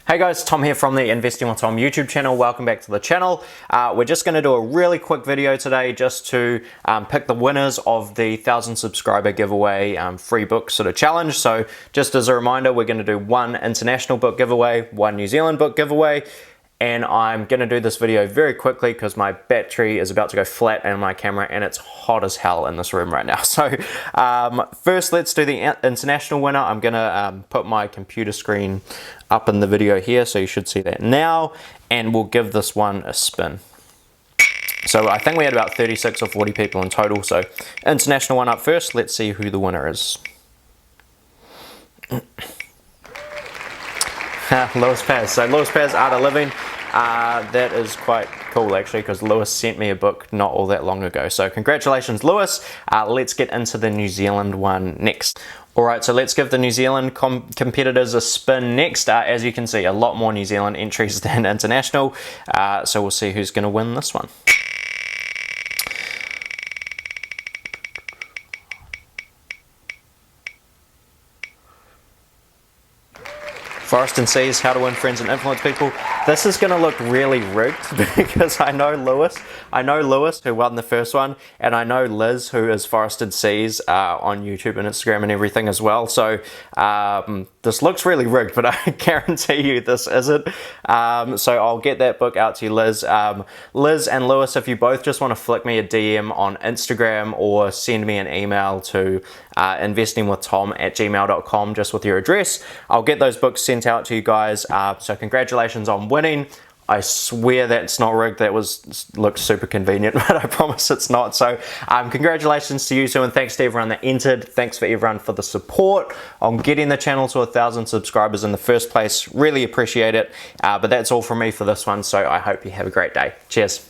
Hey guys, Tom here from the Investing with Tom YouTube channel. Welcome back to the channel. We're just going to do a really quick video today just to pick the winners of the 1,000 subscriber giveaway free book sort of challenge. So just as a reminder, we're going to do one international book giveaway, one New Zealand book giveaway, and I'm going to do this video very quickly because my battery is about to go flat in my camera and it's hot as hell in this room right now. So first let's do the international winner. I'm going to put my computer screen up in the video here, so you should see that now, and we'll give this one a spin. So I think we had about 36 or 40 people in total, so international one up first. Let's see who the winner is. Lewis Paz. So Lewis Paz, Art of Living. That is quite cool actually, because Lewis sent me a book not all that long ago. So congratulations, Lewis. Let's get into the New Zealand one next. Alright, so let's give the New Zealand competitors a spin next. As you can see, a lot more New Zealand entries than international. So we'll see who's going to win this one. Forest and Seas, How to Win Friends and Influence People. This is going to look really rigged because I know Lewis who won the first one, and I know Liz who is Forest and Seas on YouTube and Instagram and everything as well. So this looks really rigged, but I guarantee you this isn't. So I'll get that book out to you, Liz. Liz and Lewis, if you both just want to flick me a DM on Instagram or send me an email to investingwithtom@gmail.com just with your address, I'll get those books sent out to you guys. So congratulations on winning. I swear that's not rigged. That looks super convenient, but I promise it's not. So congratulations to you two, and thanks to everyone that entered. Thanks for everyone for the support on getting the channel to 1,000 subscribers in the first place. Really appreciate it. But that's all from me for this one, so I hope you have a great day. Cheers.